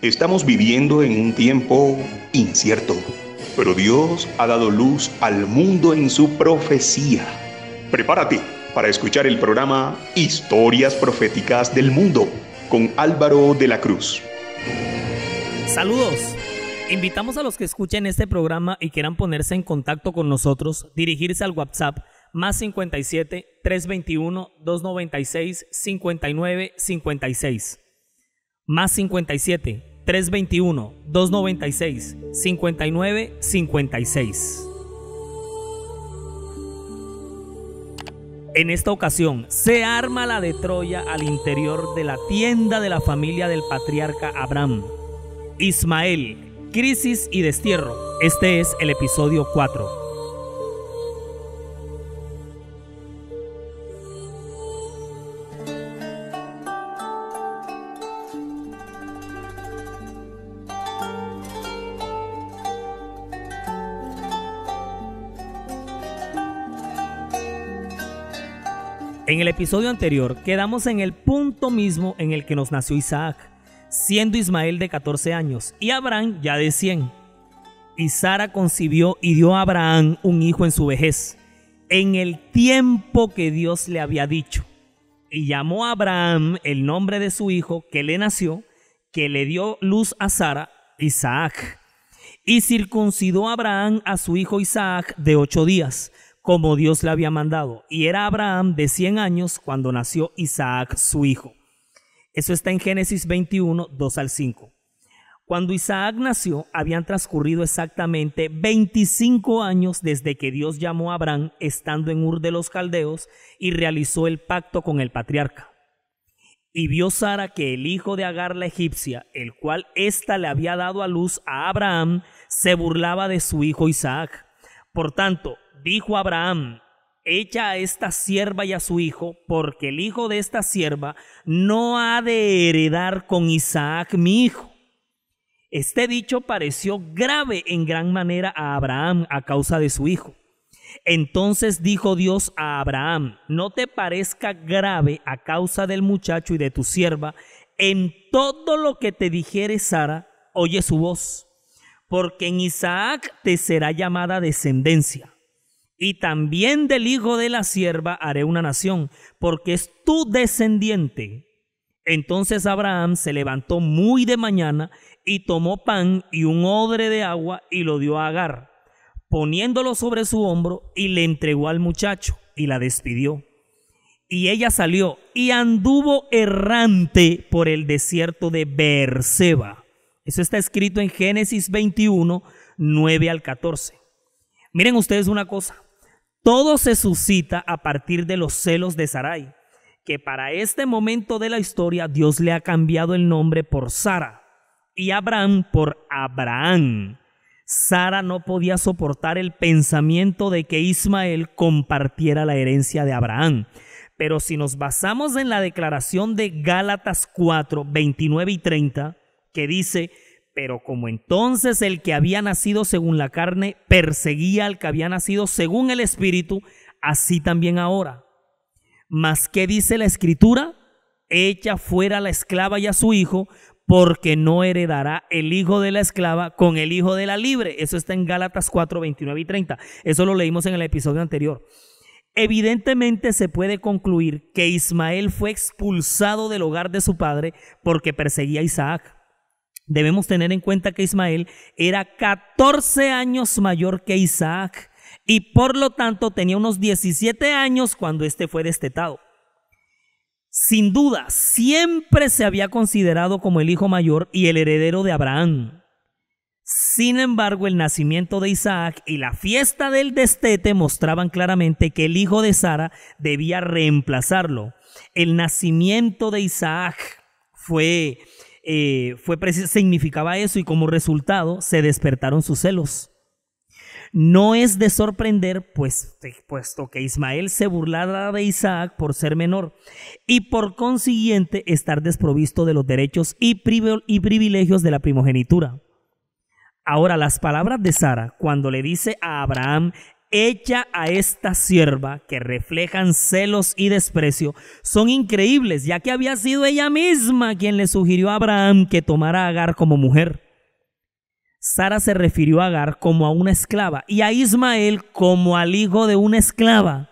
Estamos viviendo en un tiempo incierto, pero Dios ha dado luz al mundo en su profecía. Prepárate para escuchar el programa Historias Proféticas del Mundo con Álvaro de la Cruz. Saludos. Invitamos a los que escuchen este programa y quieran ponerse en contacto con nosotros, dirigirse al WhatsApp más 57 321 296 59 56. Más 57 321 296 59 56. En esta ocasión se arma la de Troya al interior de la tienda de la familia del patriarca Abraham. Ismael, crisis y destierro. Este es el episodio 4. En el episodio anterior quedamos en el punto mismo en el que nos nació Isaac, siendo Ismael de 14 años y Abraham ya de 100. Y Sara concibió y dio a Abraham un hijo en su vejez, en el tiempo que Dios le había dicho. Y llamó a Abraham el nombre de su hijo que le nació, que le dio luz a Sara, Isaac. Y circuncidó a Abraham a su hijo Isaac de 8 días, como Dios le había mandado, y era Abraham de 100 años cuando nació Isaac su hijo. Eso está en Génesis 21, 2 al 5. Cuando Isaac nació, habían transcurrido exactamente 25 años desde que Dios llamó a Abraham estando en Ur de los Caldeos y realizó el pacto con el patriarca. Y vio Sara que el hijo de Agar la egipcia, el cual ésta le había dado a luz a Abraham, se burlaba de su hijo Isaac. Por tanto, dijo Abraham: echa a esta sierva y a su hijo, porque el hijo de esta sierva no ha de heredar con Isaac mi hijo. Este dicho pareció grave en gran manera a Abraham a causa de su hijo. Entonces dijo Dios a Abraham: no te parezca grave a causa del muchacho y de tu sierva, en todo lo que te dijere Sara, oye su voz, porque en Isaac te será llamada descendencia. Y también del hijo de la sierva haré una nación, porque es tu descendiente. Entonces Abraham se levantó muy de mañana y tomó pan y un odre de agua y lo dio a Agar, poniéndolo sobre su hombro, y le entregó al muchacho y la despidió. Y ella salió y anduvo errante por el desierto de Beerseba. Eso está escrito en Génesis 21, 9 al 14. Miren ustedes una cosa. Todo se suscita a partir de los celos de Sarai, que para este momento de la historia Dios le ha cambiado el nombre por Sara y Abraham por Abraham. Sara no podía soportar el pensamiento de que Ismael compartiera la herencia de Abraham. Pero si nos basamos en la declaración de Gálatas 4, 29 y 30, que dice: pero como entonces el que había nacido según la carne perseguía al que había nacido según el Espíritu, así también ahora. Mas ¿qué dice la Escritura? Echa fuera a la esclava y a su hijo, porque no heredará el hijo de la esclava con el hijo de la libre. Eso está en Gálatas 4, 29 y 30. Eso lo leímos en el episodio anterior. Evidentemente se puede concluir que Ismael fue expulsado del hogar de su padre porque perseguía a Isaac. Debemos tener en cuenta que Ismael era 14 años mayor que Isaac y por lo tanto tenía unos 17 años cuando éste fue destetado. Sin duda, siempre se había considerado como el hijo mayor y el heredero de Abraham. Sin embargo, el nacimiento de Isaac y la fiesta del destete mostraban claramente que el hijo de Sara debía reemplazarlo. El nacimiento de Isaac significaba eso, y como resultado se despertaron sus celos. No es de sorprender, puesto que Ismael se burlara de Isaac por ser menor y por consiguiente estar desprovisto de los derechos y privilegios de la primogenitura. Ahora, las palabras de Sara cuando le dice a Abraham: hecha a esta sierva, que reflejan celos y desprecio, son increíbles, ya que había sido ella misma quien le sugirió a Abraham que tomara a Agar como mujer. Sara se refirió a Agar como a una esclava y a Ismael como al hijo de una esclava.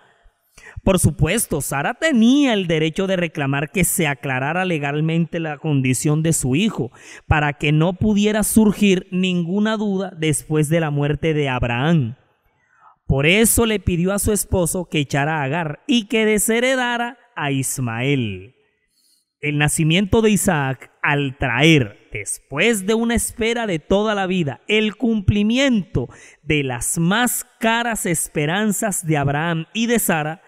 Por supuesto, Sara tenía el derecho de reclamar que se aclarara legalmente la condición de su hijo, para que no pudiera surgir ninguna duda después de la muerte de Abraham. Por eso le pidió a su esposo que echara a Agar y que desheredara a Ismael. El nacimiento de Isaac, al traer, después de una espera de toda la vida, el cumplimiento de las más caras esperanzas de Abraham y de Sara,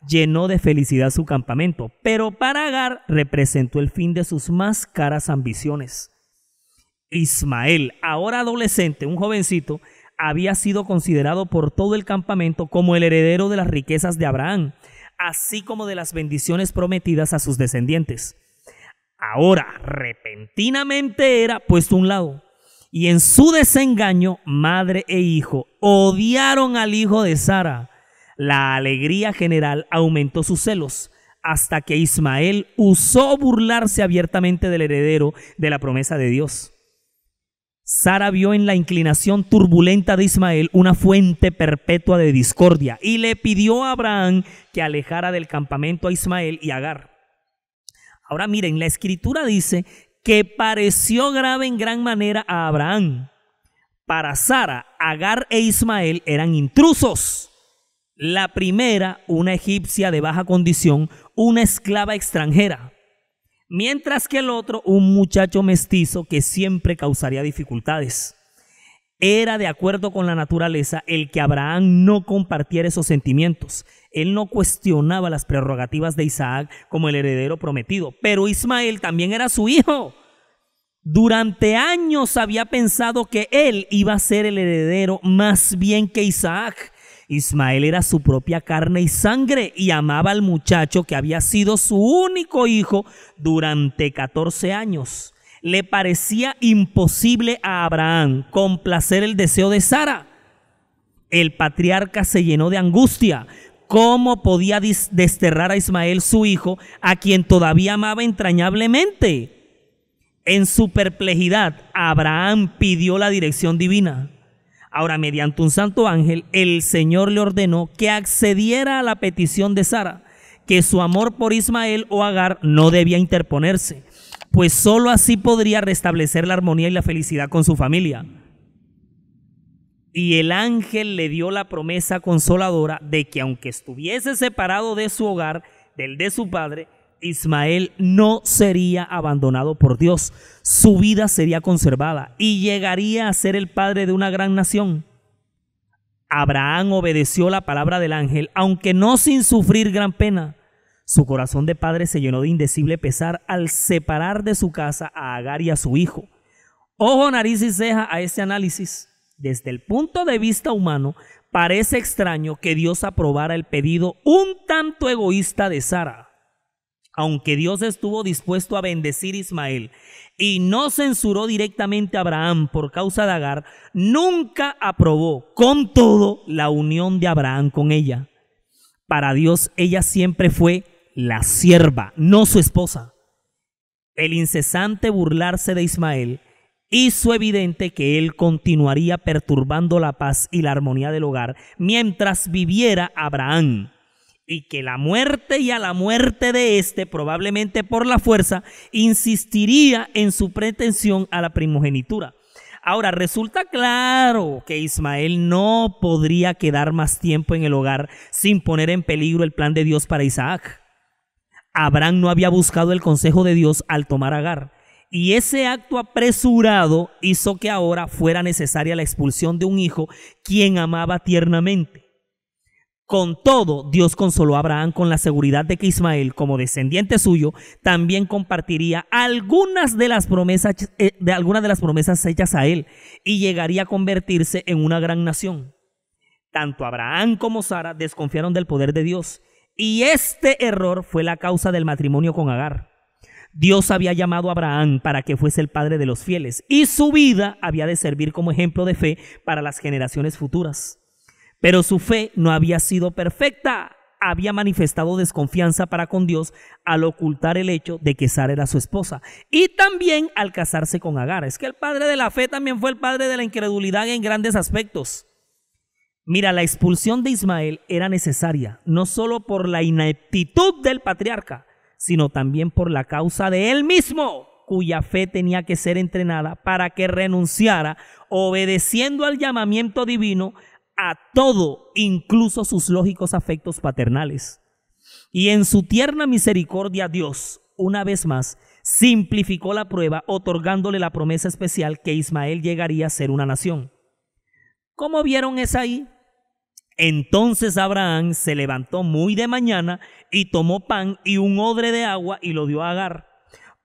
llenó de felicidad su campamento, pero para Agar representó el fin de sus más caras ambiciones. Ismael, ahora adolescente, un jovencito, había sido considerado por todo el campamento como el heredero de las riquezas de Abraham, así como de las bendiciones prometidas a sus descendientes. Ahora, repentinamente era puesto a un lado, y en su desengaño, madre e hijo odiaron al hijo de Sara. La alegría general aumentó sus celos, hasta que Ismael usó burlarse abiertamente del heredero de la promesa de Dios. Sara vio en la inclinación turbulenta de Ismael una fuente perpetua de discordia y le pidió a Abraham que alejara del campamento a Ismael y a Agar. Ahora miren, la escritura dice que pareció grave en gran manera a Abraham. Para Sara, Agar e Ismael eran intrusos. La primera, una egipcia de baja condición, una esclava extranjera, mientras que el otro, un muchacho mestizo que siempre causaría dificultades. Era de acuerdo con la naturaleza el que Abraham no compartiera esos sentimientos. Él no cuestionaba las prerrogativas de Isaac como el heredero prometido, pero Ismael también era su hijo. Durante años había pensado que él iba a ser el heredero más bien que Isaac. Ismael era su propia carne y sangre y amaba al muchacho que había sido su único hijo durante 14 años. Le parecía imposible a Abraham complacer el deseo de Sara. El patriarca se llenó de angustia. ¿Cómo podía desterrar a Ismael, su hijo, a quien todavía amaba entrañablemente? En su perplejidad, Abraham pidió la dirección divina. Ahora, mediante un santo ángel, el Señor le ordenó que accediera a la petición de Sara, que su amor por Ismael o Agar no debía interponerse, pues sólo así podría restablecer la armonía y la felicidad con su familia. Y el ángel le dio la promesa consoladora de que aunque estuviese separado de su hogar, del de su padre, Ismael no sería abandonado por Dios, su vida sería conservada y llegaría a ser el padre de una gran nación. Abraham obedeció la palabra del ángel, aunque no sin sufrir gran pena. Su corazón de padre se llenó de indecible pesar al separar de su casa a Agar y a su hijo. Ojo, nariz y ceja a este análisis. Desde el punto de vista humano, parece extraño que Dios aprobara el pedido un tanto egoísta de Sara. Aunque Dios estuvo dispuesto a bendecir a Ismael y no censuró directamente a Abraham por causa de Agar, nunca aprobó con todo la unión de Abraham con ella. Para Dios ella siempre fue la sierva, no su esposa. El incesante burlarse de Ismael hizo evidente que él continuaría perturbando la paz y la armonía del hogar mientras viviera Abraham, y que la muerte y a la muerte de éste, probablemente por la fuerza, insistiría en su pretensión a la primogenitura. Ahora, resulta claro que Ismael no podría quedar más tiempo en el hogar sin poner en peligro el plan de Dios para Isaac. Abraham no había buscado el consejo de Dios al tomar a Agar, y ese acto apresurado hizo que ahora fuera necesaria la expulsión de un hijo quien amaba tiernamente. Con todo, Dios consoló a Abraham con la seguridad de que Ismael, como descendiente suyo, también compartiría algunas de las promesas hechas a él y llegaría a convertirse en una gran nación. Tanto Abraham como Sara desconfiaron del poder de Dios, y este error fue la causa del matrimonio con Agar. Dios había llamado a Abraham para que fuese el padre de los fieles, y su vida había de servir como ejemplo de fe para las generaciones futuras. Pero su fe no había sido perfecta. Había manifestado desconfianza para con Dios al ocultar el hecho de que Sara era su esposa y también al casarse con Agar. Es que el padre de la fe también fue el padre de la incredulidad en grandes aspectos. Mira, la expulsión de Ismael era necesaria, no solo por la ineptitud del patriarca, sino también por la causa de él mismo, cuya fe tenía que ser entrenada para que renunciara, obedeciendo al llamamiento divino, a todo, incluso sus lógicos afectos paternales. Y en su tierna misericordia, Dios, una vez más, simplificó la prueba, otorgándole la promesa especial que Ismael llegaría a ser una nación. ¿Cómo vieron Esaí? Entonces Abraham se levantó muy de mañana y tomó pan y un odre de agua y lo dio a Agar,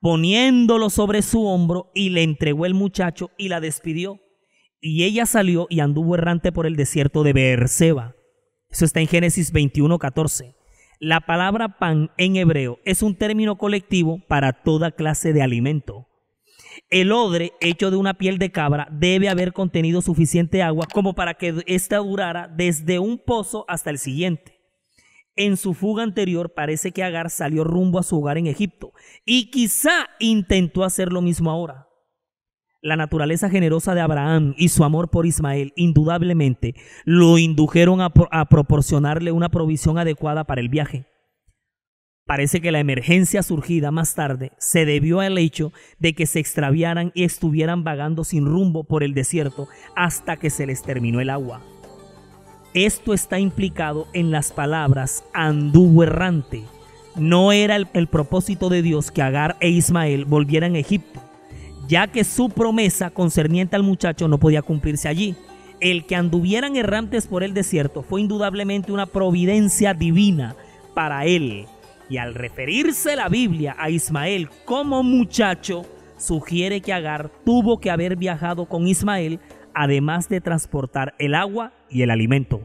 poniéndolo sobre su hombro, y le entregó el muchacho y la despidió. Y ella salió y anduvo errante por el desierto de Beerseba. Eso está en Génesis 21:14. La palabra pan en hebreo es un término colectivo para toda clase de alimento. El odre, hecho de una piel de cabra, debe haber contenido suficiente agua como para que ésta durara desde un pozo hasta el siguiente. En su fuga anterior parece que Agar salió rumbo a su hogar en Egipto y quizá intentó hacer lo mismo ahora. La naturaleza generosa de Abraham y su amor por Ismael indudablemente lo indujeron a proporcionarle una provisión adecuada para el viaje. Parece que la emergencia surgida más tarde se debió al hecho de que se extraviaran y estuvieran vagando sin rumbo por el desierto hasta que se les terminó el agua. Esto está implicado en las palabras anduvo errante. No era el propósito de Dios que Agar e Ismael volvieran a Egipto, ya que su promesa concerniente al muchacho no podía cumplirse allí. El que anduvieran errantes por el desierto fue indudablemente una providencia divina para él. Y al referirse la Biblia a Ismael como muchacho, sugiere que Agar tuvo que haber viajado con Ismael, además de transportar el agua y el alimento.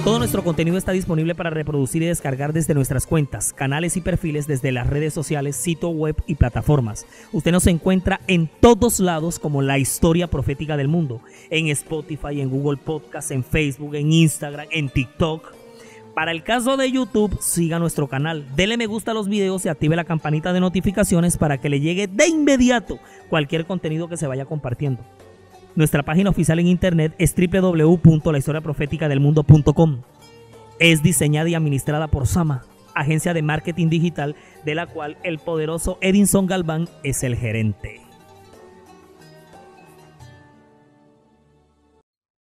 Todo nuestro contenido está disponible para reproducir y descargar desde nuestras cuentas, canales y perfiles, desde las redes sociales, sitio web y plataformas. Usted nos encuentra en todos lados como La Historia Profética del Mundo, en Spotify, en Google Podcast, en Facebook, en Instagram, en TikTok. Para el caso de YouTube, siga nuestro canal, dele me gusta a los videos y active la campanita de notificaciones para que le llegue de inmediato cualquier contenido que se vaya compartiendo. Nuestra página oficial en internet es www.lahistoriaprofeticadelmundo.com. Es diseñada y administrada por Sama, agencia de marketing digital de la cual el poderoso Edinson Galván es el gerente.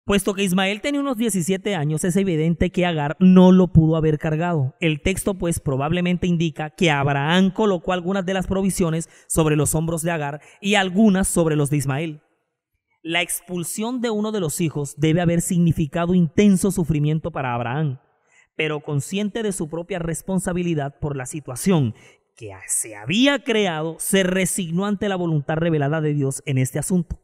Puesto que Ismael tenía unos 17 años, es evidente que Agar no lo pudo haber cargado. El texto pues probablemente indica que Abraham colocó algunas de las provisiones sobre los hombros de Agar y algunas sobre los de Ismael. La expulsión de uno de los hijos debe haber significado intenso sufrimiento para Abraham, pero consciente de su propia responsabilidad por la situación que se había creado, se resignó ante la voluntad revelada de Dios en este asunto.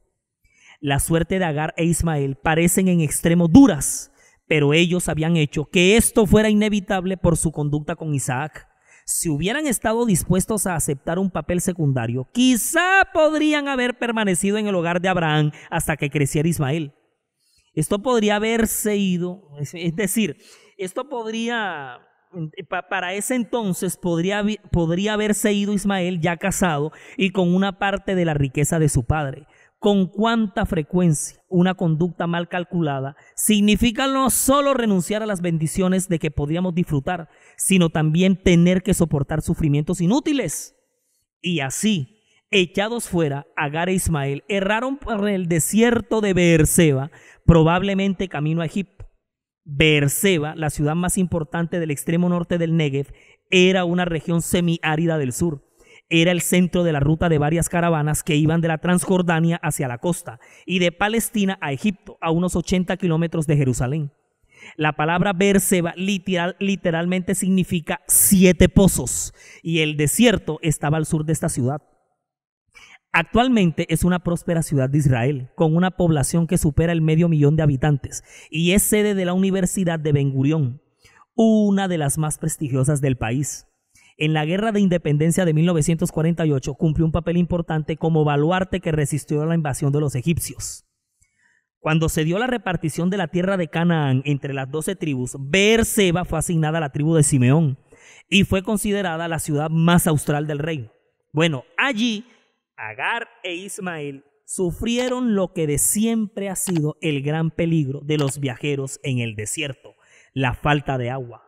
La suerte de Agar e Ismael parecen en extremo duras, pero ellos habían hecho que esto fuera inevitable por su conducta con Isaac. Si hubieran estado dispuestos a aceptar un papel secundario, quizá podrían haber permanecido en el hogar de Abraham hasta que creciera Ismael. Esto podría haberse ido, es decir, esto podría, para ese entonces podría haberse ido Ismael ya casado y con una parte de la riqueza de su padre. Con cuánta frecuencia una conducta mal calculada significa no solo renunciar a las bendiciones de que podríamos disfrutar, sino también tener que soportar sufrimientos inútiles. Y así, echados fuera, Agar e Ismael erraron por el desierto de Beerseba, probablemente camino a Egipto. Beerseba, la ciudad más importante del extremo norte del Negev, era una región semiárida del sur. Era el centro de la ruta de varias caravanas que iban de la Transjordania hacia la costa y de Palestina a Egipto, a unos 80 kilómetros de Jerusalén. La palabra Beerseba literalmente significa 7 pozos, y el desierto estaba al sur de esta ciudad. Actualmente es una próspera ciudad de Israel, con una población que supera el 500,000 de habitantes, y es sede de la Universidad de Ben Gurión, una de las más prestigiosas del país. En la Guerra de Independencia de 1948 cumplió un papel importante como baluarte que resistió a la invasión de los egipcios. Cuando se dio la repartición de la tierra de Canaán entre las 12 tribus, Beerseba fue asignada a la tribu de Simeón y fue considerada la ciudad más austral del reino. Bueno, allí Agar e Ismael sufrieron lo que de siempre ha sido el gran peligro de los viajeros en el desierto, la falta de agua.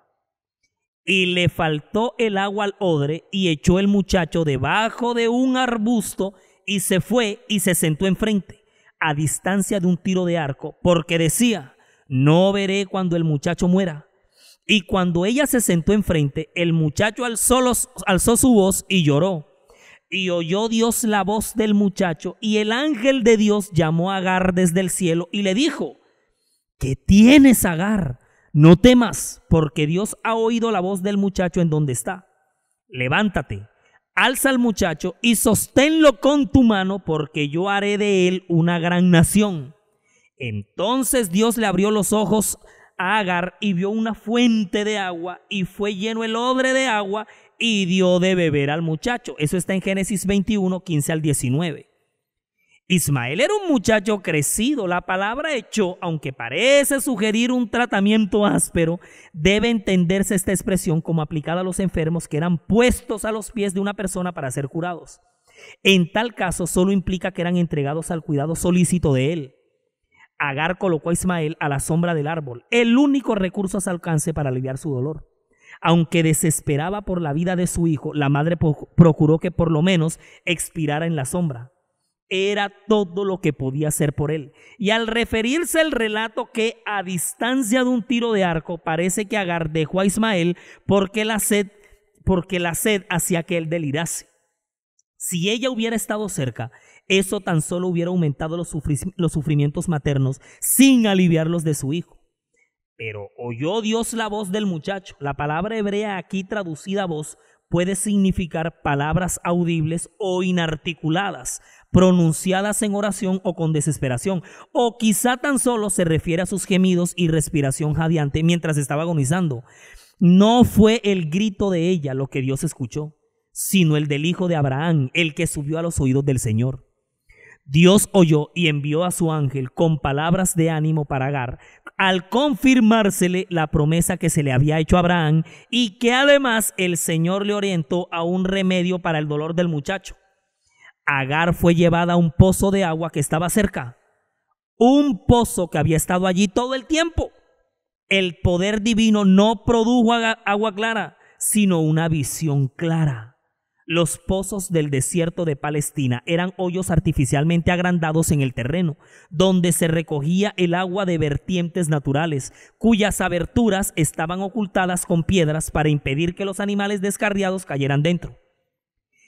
Y le faltó el agua al odre y echó el muchacho debajo de un arbusto y se fue y se sentó enfrente, a distancia de un tiro de arco, porque decía: no veré cuando el muchacho muera. Y cuando ella se sentó enfrente, el muchacho alzó su voz y lloró. Y oyó Dios la voz del muchacho, y el ángel de Dios llamó a Agar desde el cielo y le dijo: ¿qué tienes, Agar? No temas, porque Dios ha oído la voz del muchacho en donde está. Levántate, alza al muchacho y sosténlo con tu mano, porque yo haré de él una gran nación. Entonces Dios le abrió los ojos a Agar y vio una fuente de agua, y fue lleno el odre de agua y dio de beber al muchacho. Eso está en Génesis 21, 15 al 19. Ismael era un muchacho crecido. La palabra echó, aunque parece sugerir un tratamiento áspero, debe entenderse esta expresión como aplicada a los enfermos que eran puestos a los pies de una persona para ser curados. En tal caso, solo implica que eran entregados al cuidado solícito de él. Agar colocó a Ismael a la sombra del árbol, el único recurso a su alcance para aliviar su dolor. Aunque desesperaba por la vida de su hijo, la madre procuró que por lo menos expirara en la sombra. Era todo lo que podía hacer por él. Y al referirse el relato que a distancia de un tiro de arco, parece que Agar dejó a Ismael porque la sed hacía que él delirase. Si ella hubiera estado cerca, eso tan solo hubiera aumentado los sufrimientos maternos sin aliviarlos de su hijo. Pero oyó Dios la voz del muchacho. La palabra hebrea aquí traducida voz puede significar palabras audibles o inarticuladas, pronunciadas en oración o con desesperación, o quizá tan solo se refiere a sus gemidos y respiración jadeante mientras estaba agonizando. No fue el grito de ella lo que Dios escuchó, sino el del hijo de Abraham, el que subió a los oídos del Señor. Dios oyó y envió a su ángel con palabras de ánimo para Agar, al confirmársele la promesa que se le había hecho a Abraham, y que además el Señor le orientó a un remedio para el dolor del muchacho. Agar fue llevada a un pozo de agua que estaba cerca, un pozo que había estado allí todo el tiempo. El poder divino no produjo agua clara, sino una visión clara. Los pozos del desierto de Palestina eran hoyos artificialmente agrandados en el terreno, donde se recogía el agua de vertientes naturales, cuyas aberturas estaban ocultadas con piedras para impedir que los animales descarriados cayeran dentro.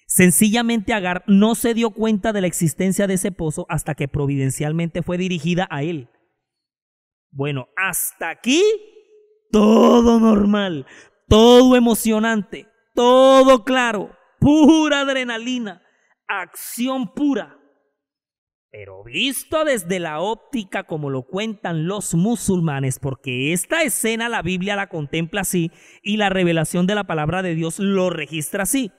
Sencillamente Agar no se dio cuenta de la existencia de ese pozo hasta que providencialmente fue dirigida a él. Bueno, hasta aquí todo normal, todo emocionante, todo claro. Pura adrenalina, acción pura. Pero visto desde la óptica como lo cuentan los musulmanes, porque esta escena la Biblia la contempla así y la revelación de la palabra de Dios lo registra así.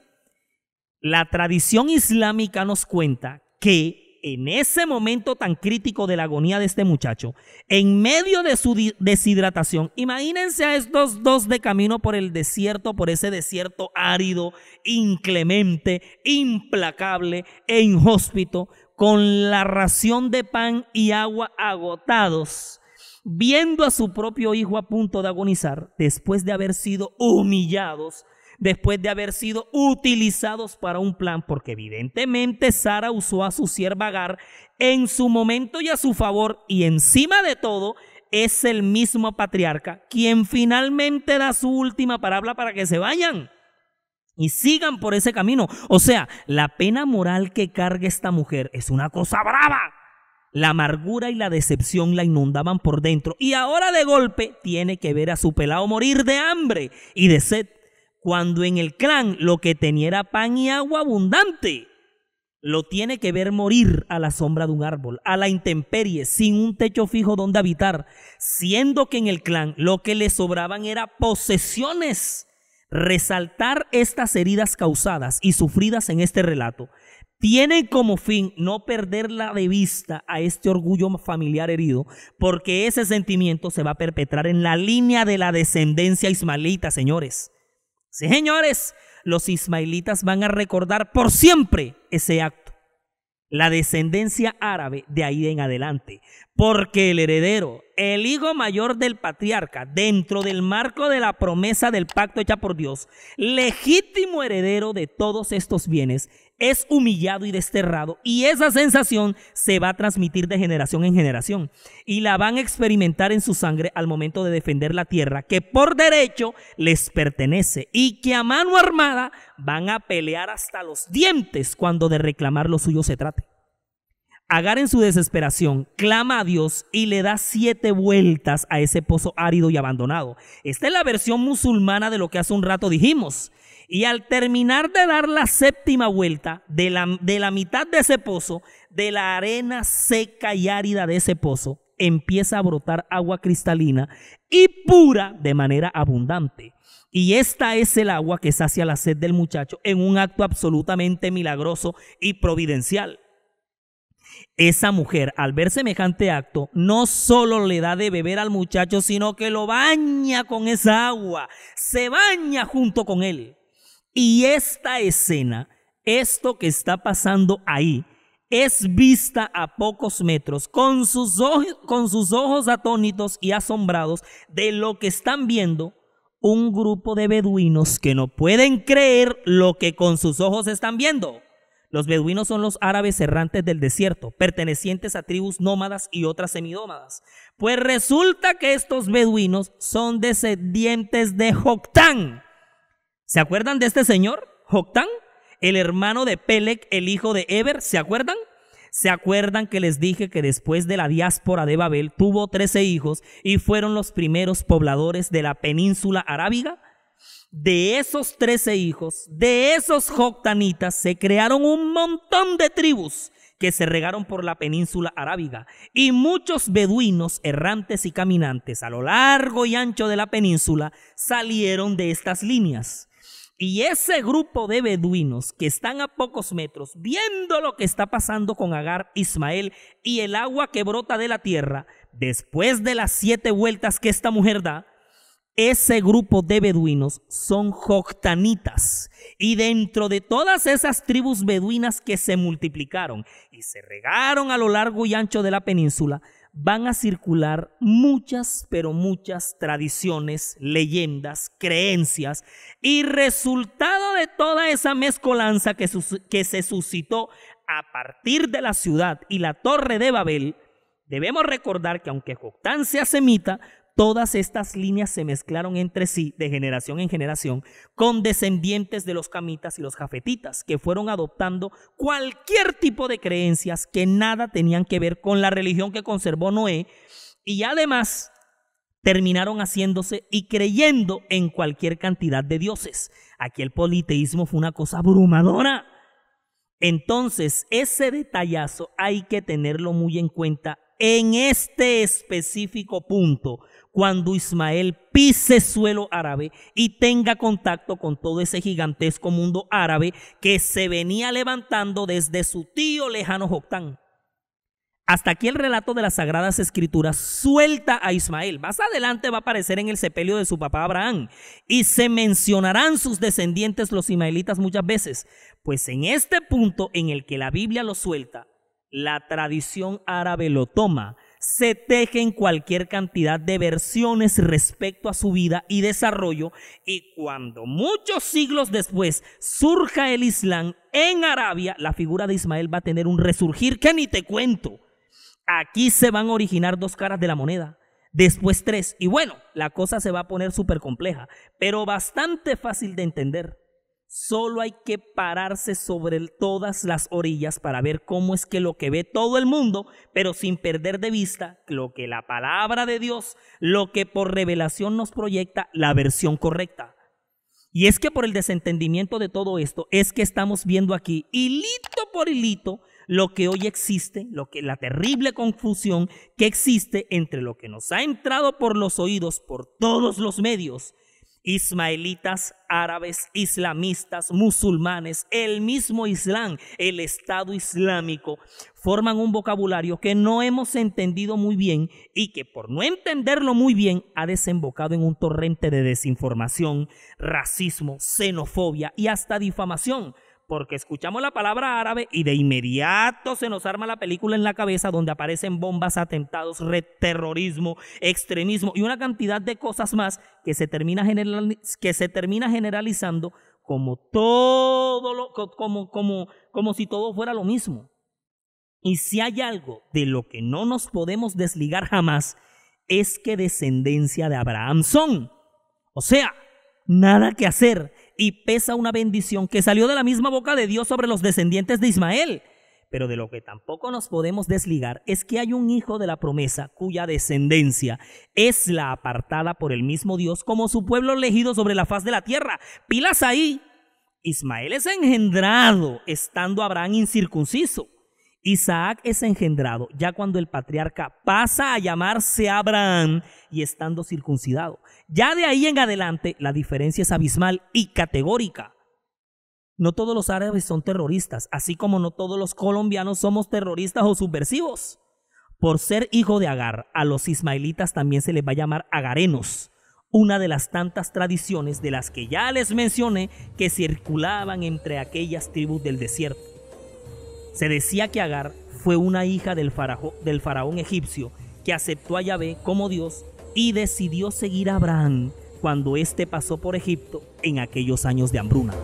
La tradición islámica nos cuenta que en ese momento tan crítico de la agonía de este muchacho, en medio de su deshidratación, imagínense a estos dos de camino por el desierto, por ese desierto árido, inclemente, implacable e inhóspito, con la ración de pan y agua agotados, viendo a su propio hijo a punto de agonizar, después de haber sido humillados, después de haber sido utilizados para un plan, porque evidentemente Sara usó a su sierva Agar en su momento y a su favor, y encima de todo es el mismo patriarca quien finalmente da su última palabra para que se vayan y sigan por ese camino. O sea, la pena moral que carga esta mujer es una cosa brava. La amargura y la decepción la inundaban por dentro y ahora de golpe tiene que ver a su pelao morir de hambre y de sed, cuando en el clan lo que tenía era pan y agua abundante. Lo tiene que ver morir a la sombra de un árbol, a la intemperie, sin un techo fijo donde habitar, siendo que en el clan lo que le sobraban era posesiones. Resaltar estas heridas causadas y sufridas en este relato tienen como fin no perderla de vista a este orgullo familiar herido, porque ese sentimiento se va a perpetrar en la línea de la descendencia ismaelita, señores. Sí, señores, los ismaelitas van a recordar por siempre ese acto, la descendencia árabe de ahí en adelante, porque el heredero, el hijo mayor del patriarca, dentro del marco de la promesa del pacto hecha por Dios, legítimo heredero de todos estos bienes, es humillado y desterrado, y esa sensación se va a transmitir de generación en generación y la van a experimentar en su sangre al momento de defender la tierra que por derecho les pertenece y que a mano armada van a pelear hasta los dientes cuando de reclamar lo suyo se trate. Agar en su desesperación clama a Dios y le da 7 vueltas a ese pozo árido y abandonado. Esta es la versión musulmana de lo que hace un rato dijimos. Y al terminar de dar la 7ª vuelta de la mitad de ese pozo, de la arena seca y árida de ese pozo, empieza a brotar agua cristalina y pura de manera abundante. Y esta es el agua que sacia la sed del muchacho en un acto absolutamente milagroso y providencial. Esa mujer, al ver semejante acto, no solo le da de beber al muchacho, sino que lo baña con esa agua, se baña junto con él. Y esta escena, esto que está pasando ahí, es vista a pocos metros, con sus ojos atónitos y asombrados de lo que están viendo un grupo de beduinos que no pueden creer lo que con sus ojos están viendo. Los beduinos son los árabes errantes del desierto, pertenecientes a tribus nómadas y otras semidómadas. Pues resulta que estos beduinos son descendientes de Joctán. ¿Se acuerdan de este señor, Joctán? El hermano de Peleg, el hijo de Eber, ¿se acuerdan? ¿Se acuerdan que les dije que después de la diáspora de Babel tuvo 13 hijos y fueron los primeros pobladores de la península arábiga? De esos 13 hijos, de esos joctanitas, se crearon un montón de tribus que se regaron por la península arábiga, y muchos beduinos errantes y caminantes a lo largo y ancho de la península salieron de estas líneas. Y ese grupo de beduinos que están a pocos metros viendo lo que está pasando con Agar, Ismael y el agua que brota de la tierra, después de las 7 vueltas que esta mujer da, ese grupo de beduinos son joctanitas, y dentro de todas esas tribus beduinas que se multiplicaron y se regaron a lo largo y ancho de la península, van a circular muchas, pero muchas tradiciones, leyendas, creencias, y resultado de toda esa mezcolanza que se suscitó a partir de la ciudad y la torre de Babel, debemos recordar que aunque Joctán sea semita, todas estas líneas se mezclaron entre sí de generación en generación con descendientes de los camitas y los jafetitas, que fueron adoptando cualquier tipo de creencias que nada tenían que ver con la religión que conservó Noé, y además terminaron haciéndose y creyendo en cualquier cantidad de dioses. Aquí el politeísmo fue una cosa abrumadora. Entonces, ese detallazo hay que tenerlo muy en cuenta en este específico punto, cuando Ismael pise suelo árabe y tenga contacto con todo ese gigantesco mundo árabe que se venía levantando desde su tío lejano Joctán. Hasta aquí el relato de las Sagradas Escrituras suelta a Ismael. Más adelante va a aparecer en el sepelio de su papá Abraham y se mencionarán sus descendientes los ismaelitas muchas veces. Pues en este punto en el que la Biblia lo suelta, la tradición árabe lo toma, se tejen cualquier cantidad de versiones respecto a su vida y desarrollo, y cuando muchos siglos después surja el Islam en Arabia, la figura de Ismael va a tener un resurgir que ni te cuento. Aquí se van a originar 2 caras de la moneda, después 3, y bueno, la cosa se va a poner súper compleja, pero bastante fácil de entender. Solo hay que pararse sobre todas las orillas para ver cómo es que lo que ve todo el mundo, pero sin perder de vista lo que la palabra de Dios, lo que por revelación nos proyecta, la versión correcta. Y es que por el desentendimiento de todo esto es que estamos viendo aquí, hilito por hilito, lo que hoy existe, la terrible confusión que existe entre lo que nos ha entrado por los oídos por todos los medios, ismaelitas, árabes, islamistas, musulmanes, el mismo Islam, el Estado Islámico, forman un vocabulario que no hemos entendido muy bien y que por no entenderlo muy bien ha desembocado en un torrente de desinformación, racismo, xenofobia y hasta difamación. Porque escuchamos la palabra árabe y de inmediato se nos arma la película en la cabeza donde aparecen bombas, atentados, terrorismo, extremismo y una cantidad de cosas más que se termina generalizando como si todo fuera lo mismo. Y si hay algo de lo que no nos podemos desligar jamás, es que descendencia de Abraham son. O sea, nada que hacer. Y pesa una bendición que salió de la misma boca de Dios sobre los descendientes de Ismael. Pero de lo que tampoco nos podemos desligar es que hay un hijo de la promesa cuya descendencia es la apartada por el mismo Dios como su pueblo elegido sobre la faz de la tierra. Pilas ahí. Ismael es engendrado estando Abraham incircunciso. Isaac es engendrado ya cuando el patriarca pasa a llamarse Abraham y estando circuncidado. Ya de ahí en adelante la diferencia es abismal y categórica. No todos los árabes son terroristas, así como no todos los colombianos somos terroristas o subversivos. Por ser hijo de Agar, a los ismaelitas también se les va a llamar agarenos, una de las tantas tradiciones de las que ya les mencioné que circulaban entre aquellas tribus del desierto. Se decía que Agar fue una hija del faraón egipcio que aceptó a Yahvé como Dios y decidió seguir a Abraham cuando éste pasó por Egipto en aquellos años de hambruna.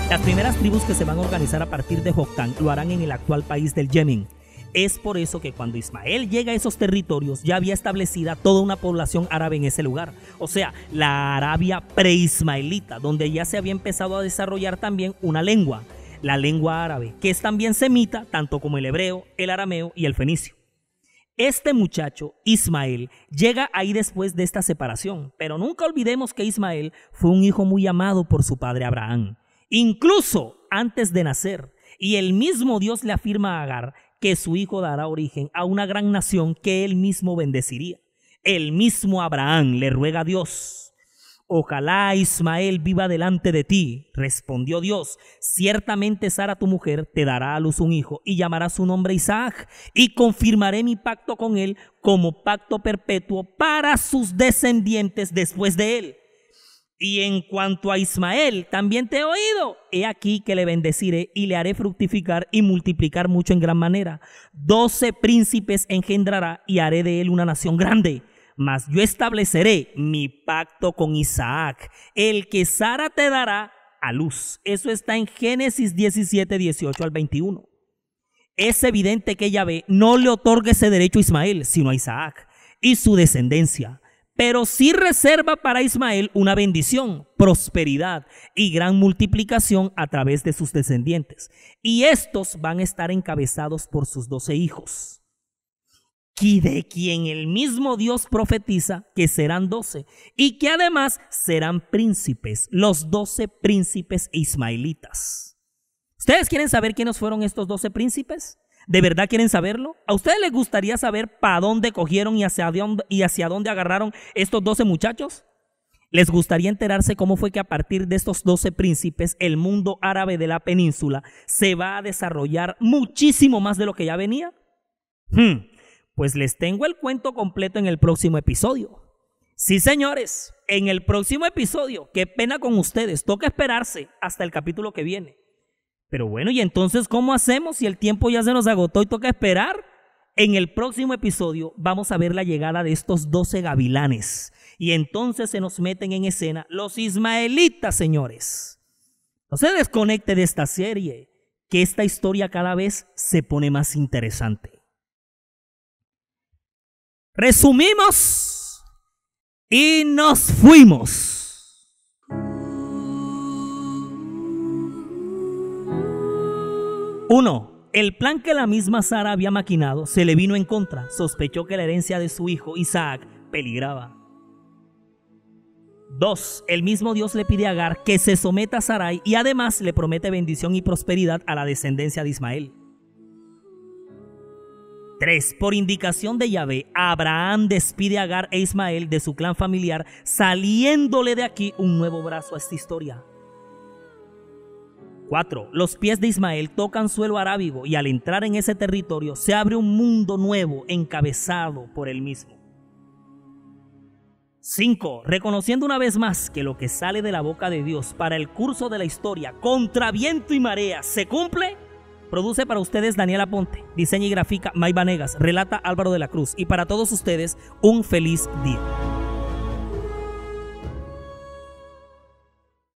Las primeras tribus que se van a organizar a partir de Joctán lo harán en el actual país del Yemen. Es por eso que cuando Ismael llega a esos territorios ya había establecida toda una población árabe en ese lugar. O sea, la Arabia preismaelita, donde ya se había empezado a desarrollar también una lengua, la lengua árabe, que es también semita, tanto como el hebreo, el arameo y el fenicio. Este muchacho, Ismael, llega ahí después de esta separación, pero nunca olvidemos que Ismael fue un hijo muy amado por su padre Abraham. Incluso antes de nacer, y el mismo Dios le afirma a Agar que su hijo dará origen a una gran nación que él mismo bendeciría. El mismo Abraham le ruega a Dios: ojalá Ismael viva delante de ti. Respondió Dios: ciertamente Sara tu mujer te dará a luz un hijo y llamará su nombre Isaac, y confirmaré mi pacto con él como pacto perpetuo para sus descendientes después de él. Y en cuanto a Ismael, también te he oído. He aquí que le bendeciré y le haré fructificar y multiplicar mucho en gran manera. 12 príncipes engendrará y haré de él una nación grande. Mas yo estableceré mi pacto con Isaac, el que Sara te dará a luz. Eso está en Génesis 17, 18 al 21. Es evidente que Yahvé no le otorga ese derecho a Ismael, sino a Isaac y su descendencia. Pero sí reserva para Ismael una bendición, prosperidad y gran multiplicación a través de sus descendientes. Y estos van a estar encabezados por sus 12 hijos. Y de quien el mismo Dios profetiza que serán 12 y que además serán príncipes, los 12 príncipes ismaelitas. ¿Ustedes quieren saber quiénes fueron estos 12 príncipes? ¿De verdad quieren saberlo? ¿A ustedes les gustaría saber para dónde cogieron y hacia dónde agarraron estos 12 muchachos? ¿Les gustaría enterarse cómo fue que a partir de estos 12 príncipes el mundo árabe de la península se va a desarrollar muchísimo más de lo que ya venía? Pues les tengo el cuento completo en el próximo episodio. Sí, señores, en el próximo episodio. Qué pena con ustedes, toca esperarse hasta el capítulo que viene. Pero bueno, ¿y entonces cómo hacemos si el tiempo ya se nos agotó y toca esperar? En el próximo episodio vamos a ver la llegada de estos 12 gavilanes. Y entonces se nos meten en escena los ismaelitas, señores. No se desconecte de esta serie, que esta historia cada vez se pone más interesante. Resumimos y nos fuimos. 1. El plan que la misma Sara había maquinado se le vino en contra. Sospechó que la herencia de su hijo Isaac peligraba. 2. El mismo Dios le pide a Agar que se someta a Sarai y además le promete bendición y prosperidad a la descendencia de Ismael. 3. Por indicación de Yahvé, Abraham despide a Agar e Ismael de su clan familiar, saliéndole de aquí un nuevo brazo a esta historia. 4. Los pies de Ismael tocan suelo arábigo y al entrar en ese territorio se abre un mundo nuevo encabezado por él mismo. 5. Reconociendo una vez más que lo que sale de la boca de Dios para el curso de la historia, contra viento y marea, se cumple. Produce para ustedes Daniel Aponte, diseña y grafica May Vanegas, relata Álvaro de la Cruz y para todos ustedes un feliz día.